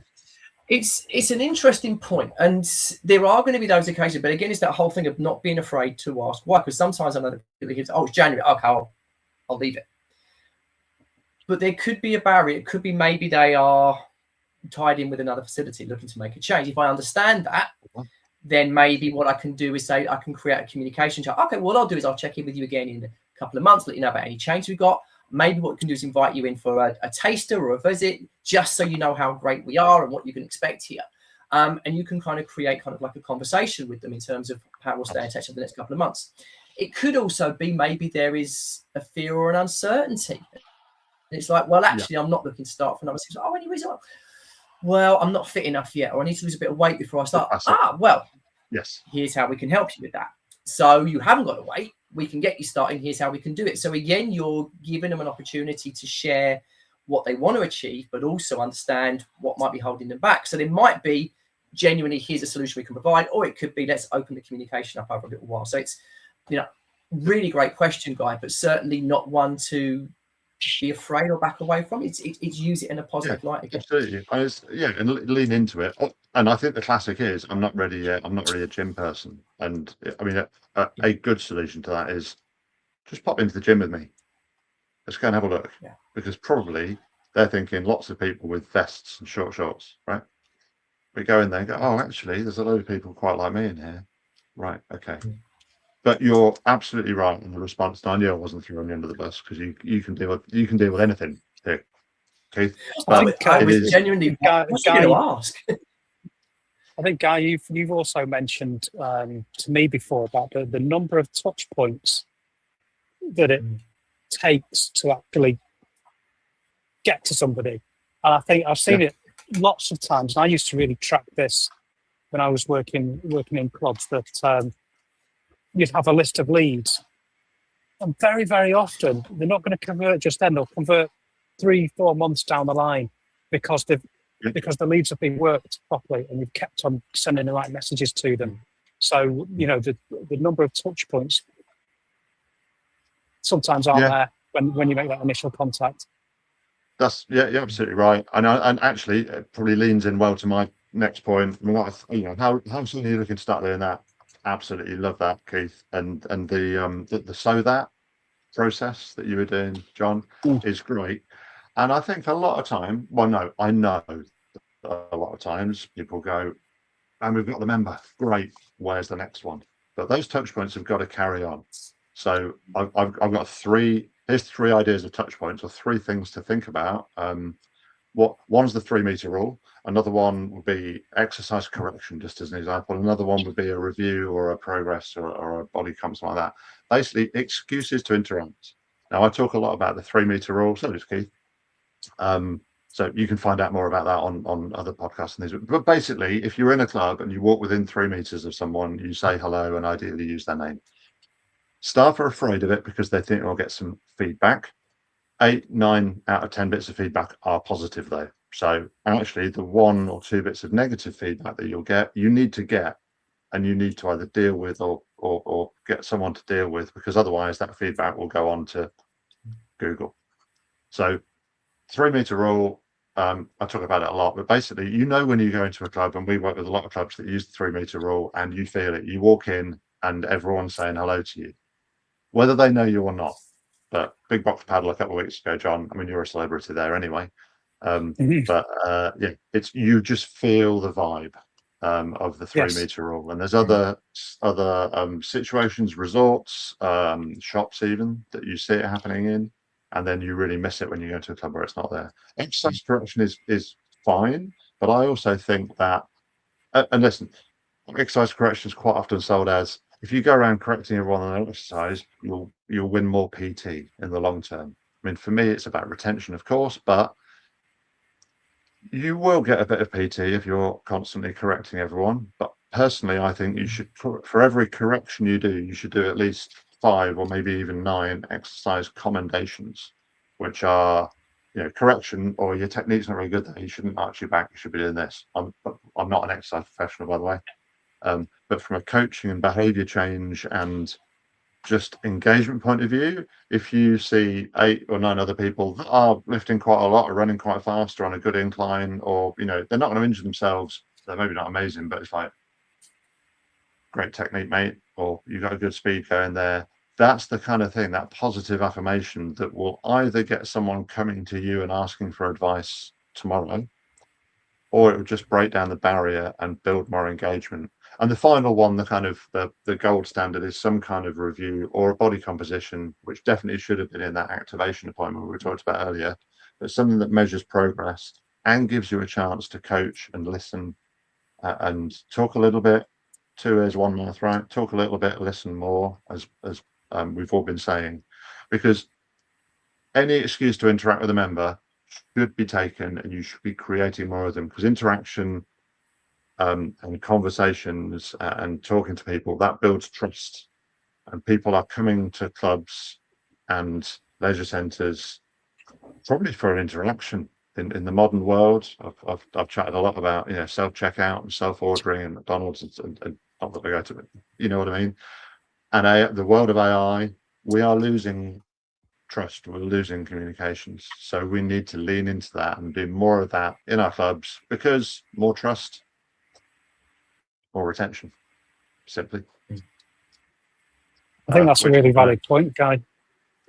C: it's an interesting point, and there are going to be those occasions. But again, it's that whole thing of not being afraid to ask why. Because sometimes I know that people say, "Oh, it's January. Okay, I'll leave it." But there could be a barrier. It could be maybe they are tied in with another facility looking to make a change. If I understand that, then maybe what I can do is say I can create a communication chat. Okay, what I'll do is I'll check in with you again in a couple of months, let you know about any change we've got. Maybe what we can do is invite you in for a taster or a visit, just so you know how great we are and what you can expect here. And you can kind of create kind of like a conversation with them in terms of how we'll stay in touch over the next couple of months. It could also be maybe there is a fear or an uncertainty. It's like, well, actually, I'm not looking to start for another 6 months. Oh, any reason? Well, I'm not fit enough yet, or I need to lose a bit of weight before I start. Well,
A: yes,
C: here's how we can help you with that. So you haven't got to wait. We can get you starting. Here's how we can do it. So again, you're giving them an opportunity to share what they want to achieve, but also understand what might be holding them back. So there might be genuinely, here's a solution we can provide, or it could be, let's open the communication up over a little while. So it's, you know, really great question, Guy, but certainly not one to be afraid or back away from. It's use it in a positive light again.
A: Absolutely. And lean into it. And I think the classic is, I'm not ready yet. I'm not really a gym person. And I mean, a good solution to that is just pop into the gym with me. Let's go and have a look.
C: Yeah.
A: Because probably they're thinking lots of people with vests and short shorts, right? We go in there and go, oh, actually, there's a load of people quite like me in here. Right. Okay. But you're absolutely right in the response. I knew I wasn't throwing you under the bus, because you can deal with anything here, Keith.
C: I was genuinely
B: Guy,
C: to ask.
B: I think, Guy, you've also mentioned to me before about the number of touch points that it takes to actually get to somebody. And I think I've seen it lots of times. And I used to really track this when I was working in clubs, that you'd have a list of leads. And very, very often, they're not going to convert just then. They'll convert 3-4 months down the line because the leads have been worked properly and you've kept on sending the right messages to them. So, you know, the number of touch points sometimes aren't there when you make that initial contact.
A: That's you're absolutely right. And actually, it probably leans in well to my next point. I mean, how soon are you looking to start doing that? Absolutely love that, Keith. And the so that process that you were doing, John, is great. And I think a lot of time, I know a lot of times people go, and we've got the member, great, where's the next one? But those touch points have got to carry on. So I've got here's 3 ideas of touch points, or 3 things to think about. One's the 3-meter rule. Another one would be exercise correction, just as an example. Another one would be a review or a progress or a body comp, something like that. Basically, excuses to interact. Now, I talk a lot about the 3-meter rule, so does Keith. So you can find out more about that on other podcasts and things. But basically, if you're in a club and you walk within 3 meters of someone, you say hello and ideally use their name. Staff are afraid of it because they think they'll get some feedback. 8, 9 out of 10 bits of feedback are positive though. So actually the 1 or 2 bits of negative feedback that you'll get, you need to get, and you need to either deal with or get someone to deal with, because otherwise that feedback will go on to Google. So 3 meter rule, I talk about it a lot, but basically, when you go into a club, and we work with a lot of clubs that use the 3 meter rule, and you feel it, you walk in and everyone's saying hello to you, whether they know you or not. But Big Box Paddle a couple of weeks ago, John, I mean, you're a celebrity there anyway. But yeah, it's, you just feel the vibe of the 3 meter rule. And there's other situations, resorts, shops even, that you see it happening in, and then you really miss it when you go to a club where it's not there. Exercise correction is fine, but I also think that, and listen, exercise correction is quite often sold as, if you go around correcting everyone on exercise, you'll win more PT in the long term. I mean, for me, it's about retention, of course, but you will get a bit of PT if you're constantly correcting everyone. But personally, I think you should, for every correction you do, you should do at least 5 or maybe even 9 exercise commendations, which are, correction, or your technique's not very good there, you shouldn't arch your back, you should be doing this. I'm not an exercise professional, by the way. But from a coaching and behavior change and just engagement point of view, if you see 8 or 9 other people that are lifting quite a lot or running quite fast or on a good incline, or they're not going to injure themselves, they're maybe not amazing, but it's like, great technique, mate, or you got a good speed going there. That's the kind of thing, that positive affirmation that will either get someone coming to you and asking for advice tomorrow, or it will just break down the barrier and build more engagement. And the final one, the kind of the gold standard, is some kind of review or a body composition, which definitely should have been in that activation appointment we talked about earlier, but something that measures progress and gives you a chance to coach and listen and talk a little bit. 2 ears, 1 mouth, right? Talk a little bit, listen more, as we've all been saying, because any excuse to interact with a member should be taken, and you should be creating more of them, because interaction and conversations and talking to people, that builds trust, and people are coming to clubs and leisure centres probably for an interaction. In the modern world, I've chatted a lot about self checkout and self ordering and McDonald's and not that I go to it, you know what I mean. And the world of AI, we are losing trust, we're losing communications, so we need to lean into that and do more of that in our clubs, because more trust, more retention, simply.
B: I think that's a really valid point, Guy.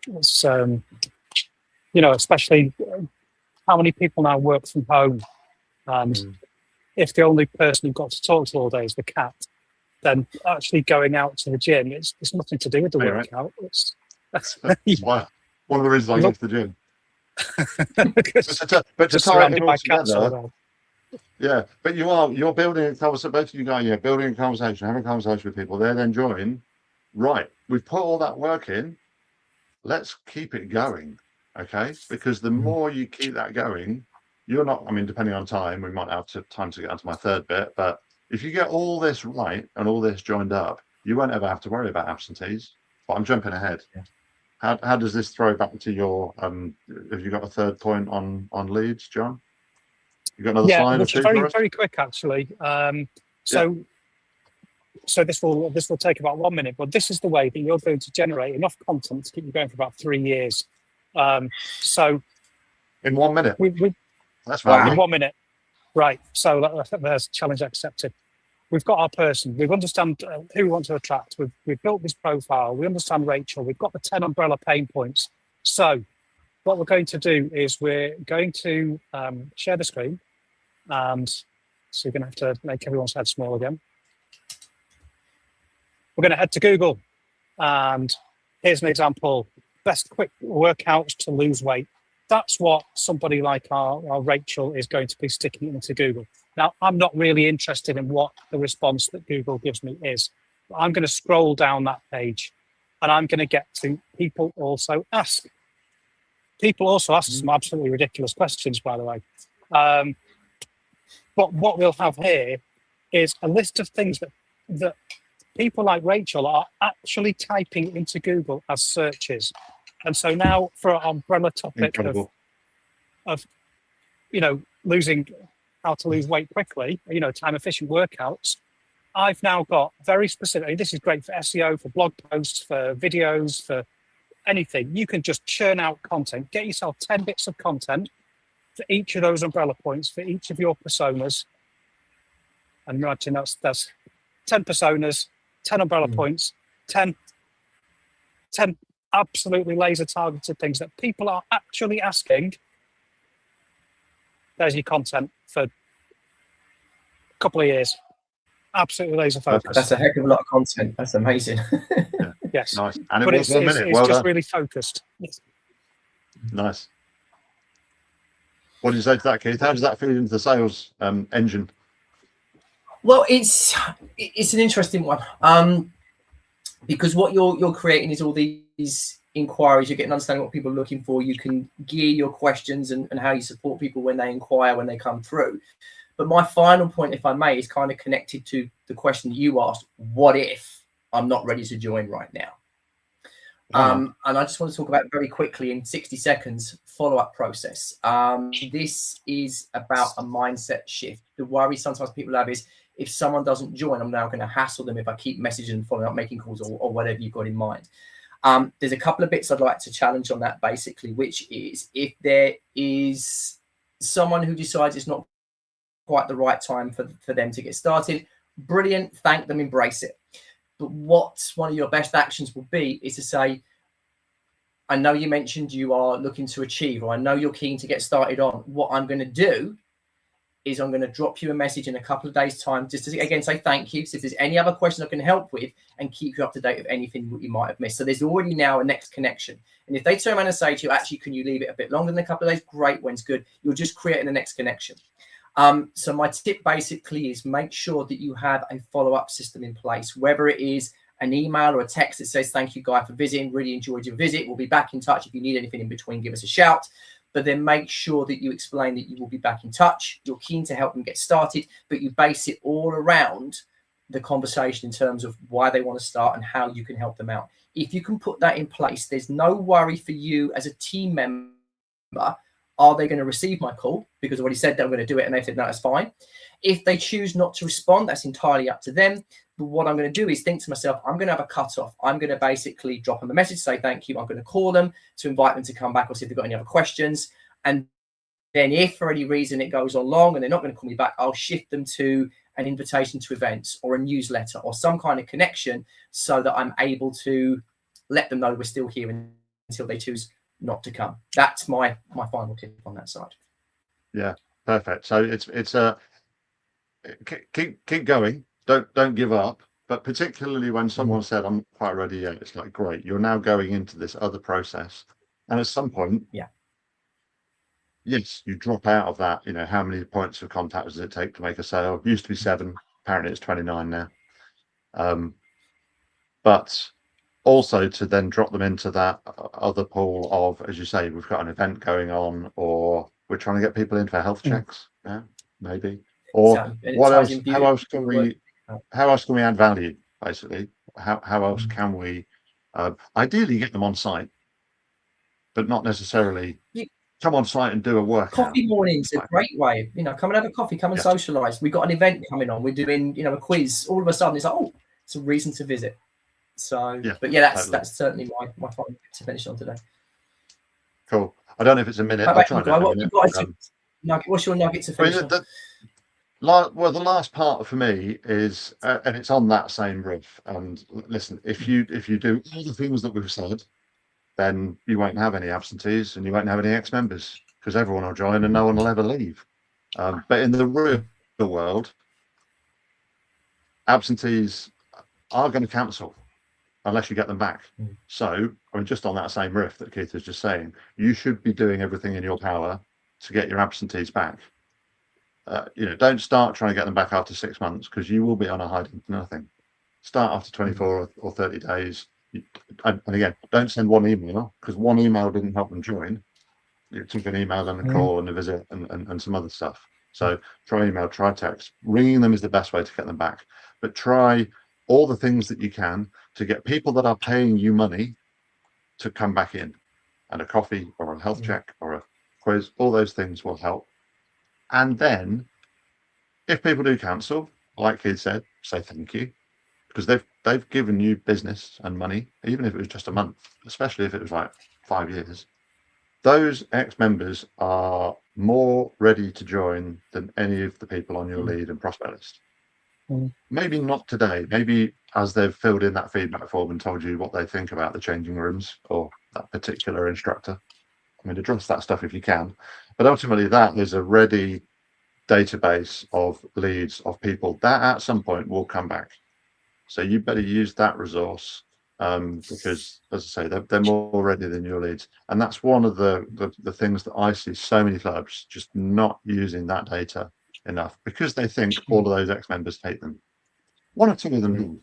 B: It's especially how many people now work from home, and if the only person you've got to talk to all day is the cat, then actually going out to the gym, it's nothing to do with the workout. Right.
A: That's why one of the reasons I go to the gym. but to tie it all together, yeah. But you're building a conversation. Both of you guys, building a conversation, having a conversation with people. They're then joining. Right, we've put all that work in. Let's keep it going, okay? Because the more you keep that going, you're not. I mean, depending on time, we might have time to get onto my third bit. But if you get all this right and all this joined up, you won't ever have to worry about absentees. But I'm jumping ahead. Yeah. How does this throw back to your? Have you got a third point on leads, John? You got another slide?
B: Which is very quick actually. So this will take about 1 minute, but this is the way that you're going to generate enough content to keep you going for about 3 years. So
A: in 1 minute,
B: that's wow. In 1 minute, right? So there's challenge accepted. We've got our person. We understand who we want to attract. We've built this profile. We understand Rachel. We've got the 10 umbrella pain points. So what we're going to do is we're going to share the screen, and so you're going to have to make everyone's head small again. We're going to head to Google, and here's an example: best quick workouts to lose weight. That's what somebody like our Rachel is going to be sticking into Google. Now, I'm not really interested in what the response that Google gives me is. But I'm going to scroll down that page, and I'm going to get to people also ask. People also ask some absolutely ridiculous questions, by the way. But what we'll have here is a list of things that people like Rachel are actually typing into Google as searches. And so now for our umbrella topic of losing, how to lose weight quickly, time efficient workouts, I've now got very specific, this is great for SEO, for blog posts, for videos, for anything. You can just churn out content, get yourself 10 bits of content for each of those umbrella points, for each of your personas. And imagine that's 10 personas, 10 umbrella points, 10 absolutely laser targeted things that people are actually asking. There's your content for a couple of years. Absolutely laser focused.
C: That's a heck of a lot of content. That's amazing.
A: Yeah.
B: Yes.
A: Nice. And
B: but
A: it was 1 minute.
B: It's
A: well
B: just
A: done.
B: really focused. Yes.
A: Nice. What do you say to that, Keith? How does that feed into the sales engine?
C: Well, it's an interesting one, because what you're creating is all these inquiries. You're getting understanding what people are looking for. You can gear your questions and how you support people when they inquire, when they come through. But my final point, if I may, is kind of connected to the question that you asked: what if I'm not ready to join right now? And I just want to talk about very quickly in 60 seconds, follow-up process. This is about a mindset shift. The worry sometimes people have is if someone doesn't join, I'm now going to hassle them if I keep messaging and following up, making calls or whatever you've got in mind. There's a couple of bits I'd like to challenge on that basically, which is if there is someone who decides it's not quite the right time for them to get started, brilliant, thank them, embrace it. But what one of your best actions will be is to say, I know you mentioned you are looking to achieve, or I know you're keen to get started on. What I'm going to do is I'm going to drop you a message in a couple of days' time, just to again say thank you. So if there's any other questions I can help with, and keep you up to date with anything that you might have missed. So there's already now a next connection. And if they turn around and say to you, actually, can you leave it a bit longer than a couple of days? Great, when's good. You're just creating the next connection. So my tip basically is make sure that you have a follow-up system in place, whether it is an email or a text that says, thank you, Guy, for visiting. Really enjoyed your visit. We'll be back in touch. If you need anything in between, give us a shout. But then make sure that you explain that you will be back in touch. You're keen to help them get started, but you base it all around the conversation in terms of why they want to start and how you can help them out. If you can put that in place, there's no worry for you as a team member. Are they going to receive my call? Because I've already said that I'm going to do it, and they said, no, that's fine. If they choose not to respond, that's entirely up to them. But what I'm going to do is think to myself, I'm going to have a cutoff. I'm going to basically drop them a message, say thank you. I'm going to call them to invite them to come back or see if they've got any other questions. And then if for any reason it goes on long and they're not going to call me back, I'll shift them to an invitation to events or a newsletter or some kind of connection so that I'm able to let them know we're still here until they choose not to come. That's my final tip on that side.
A: Yeah, perfect. So it's a keep going. Don't give up. But particularly when someone said, I'm quite ready yet, it's like, great, you're now going into this other process. And at some point, yes, you drop out of that. How many points of contact does it take to make a sale? It used to be 7, apparently it's 29 now. But also to then drop them into that other pool of, as you say, we've got an event going on, or we're trying to get people in for health checks, maybe. Or what else? How else can we add value? Basically, how else can we ideally get them on site, but not necessarily come on site and do a workout.
C: Coffee morning's a great way. Come and have a coffee, come and socialise. We've got an event coming on. We're doing, a quiz. All of a sudden, it's like, oh, it's a reason to visit. So, that's certainly my final tip to finish on today.
A: Cool. I don't know if it's a minute. I'll try
C: what's your nugget to finish on?
A: Well, the last part for me is, and it's on that same riff. And listen, if you do all the things that we've said, then you won't have any absentees and you won't have any ex-members because everyone will join and no one will ever leave. But in the real world, absentees are going to cancel unless you get them back. So, just on that same riff that Keith was just saying, you should be doing everything in your power to get your absentees back. Don't start trying to get them back after 6 months because you will be on a hiding for nothing. Start after 24 or 30 days. And again, don't send one email because one email didn't help them join. you took an email and a call and a visit and some other stuff. So try email, try text. Ringing them is the best way to get them back. But try all the things that you can to get people that are paying you money to come back in. And a coffee or a health check or a quiz, all those things will help. And then if people do cancel, like Keith said, say thank you, because they've given you business and money, even if it was just a month, especially if it was like 5 years. Those ex-members are more ready to join than any of the people on your lead and prospect list. Maybe not today. Maybe as they've filled in that feedback form and told you what they think about the changing rooms or that particular instructor. I mean, address that stuff if you can. But ultimately, that is a ready database of leads of people that at some point will come back. So you better use that resource because, as I say, they're more ready than your leads. And that's one of the things that I see so many clubs just not using that data enough because they think all of those ex-members hate them. One or two of them do,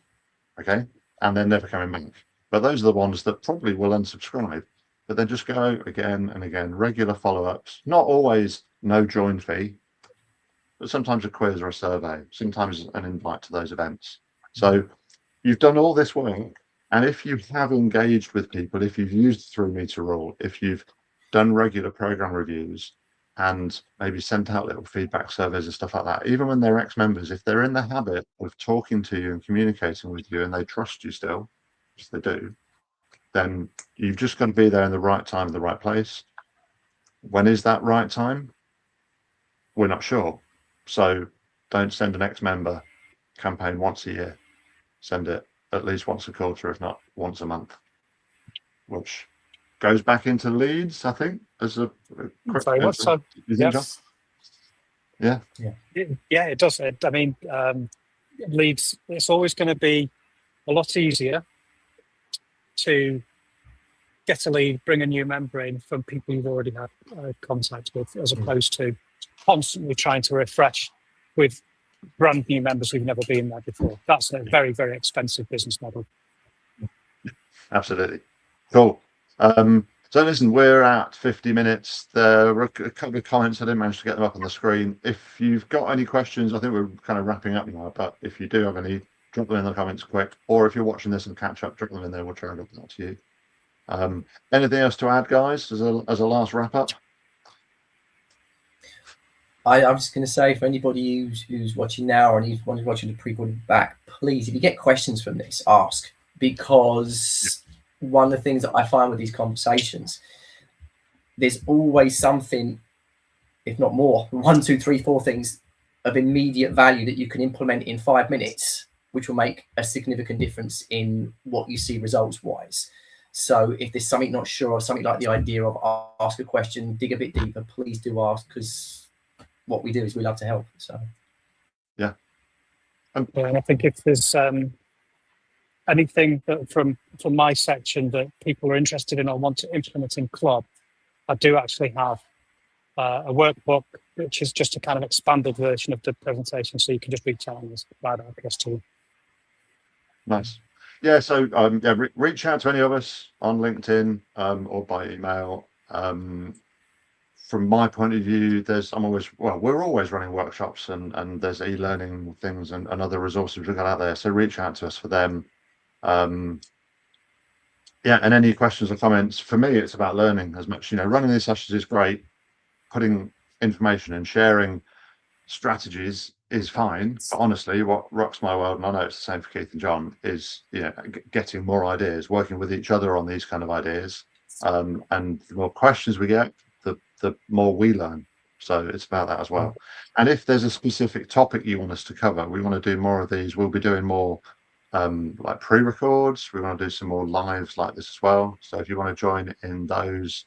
A: okay? And they're never coming back. But those are the ones that probably will unsubscribe, but then just go again and again, regular follow-ups, not always no join fee, but sometimes a quiz or a survey, sometimes an invite to those events. So you've done all this work. And if you have engaged with people, if you've used the 3-meter rule, if you've done regular program reviews and maybe sent out little feedback surveys and stuff like that, even when they're ex-members, if they're in the habit of talking to you and communicating with you and they trust you still, which they do, then you've just got to be there in the right time, the right place. When is that right time? We're not sure. So don't send an ex-member campaign once a year. Send it at least once a quarter, if not once a month, which goes back into leads, I think, as a
B: very much so.
A: Yes. Yeah,
B: it does. I mean, leads. It's always going to be a lot easier to get a lead, bring a new member in from people you've already had contact with, as opposed to constantly trying to refresh with brand new members who've never been there before. That's a very, very expensive business model.
A: Absolutely. Cool. So listen, we're at 50 minutes. There were a couple of comments. I didn't manage to get them up on the screen. If you've got any questions, I think we're kind of wrapping up now, but if you do have any, drop them in the comments quick, or if you're watching this and catch up, drop them in there. We'll try and get that to you. Anything else to add, guys, as a last wrap up?
C: I'm just going to say for anybody who's watching now or who's watching the pre-recorded back, please, if you get questions from this, ask, because one of the things that I find with these conversations, there's always something, if not more, 1, 2, 3, 4 things of immediate value that you can implement in 5 minutes, which will make a significant difference in what you see results wise. So if there's something not sure of, something like the idea of ask a question, dig a bit deeper, please do ask, because what we do is we love to help. So
A: yeah,
B: and I think if there's anything that from my section that people are interested in or want to implement in club, I do actually have a workbook which is just a kind of expanded version of the presentation, so you can just reach out and provide access to.
A: Nice. Yeah, so reach out to any of us on LinkedIn or by email. From my point of view, we're always running workshops and there's e-learning things and other resources we've got out there. So reach out to us for them. And any questions or comments. For me, it's about learning as much. Running these sessions is great. Putting information and sharing strategies is fine. But honestly, what rocks my world, and I know it's the same for Keith and John, is getting more ideas, working with each other on these kind of ideas. And the more questions we get, the more we learn. So it's about that as well. And if there's a specific topic you want us to cover, we want to do more of these. We'll be doing more like pre-records. We want to do some more lives like this as well. So if you want to join in those,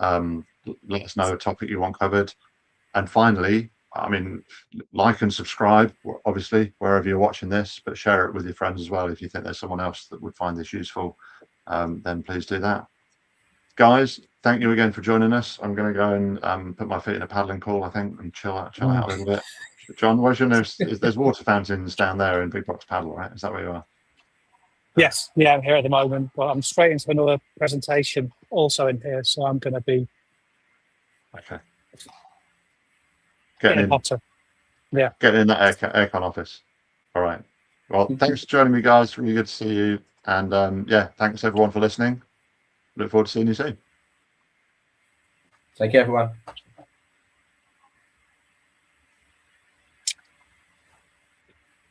A: let us know a topic you want covered. And finally, I mean, like and subscribe, obviously, wherever you're watching this, but share it with your friends as well. If you think there's someone else that would find this useful, then please do that. Guys, thank you again for joining us. I'm going to go and put my feet in a paddling pool, I think, and chill out a little bit. John, where's your nose? There's water fountains down there in Big Box Paddle, right? Is that where you are?
B: Yes, yeah, I'm here at the moment. Well, I'm straight into another presentation also in here, so I'm going to be
A: Okay.
B: Getting
A: Getting
B: hotter.
A: in that aircon office. All right. Well, thanks for joining me, guys. Really good to see you. And yeah, thanks everyone for listening. Look forward to seeing you soon.
C: Take care, everyone.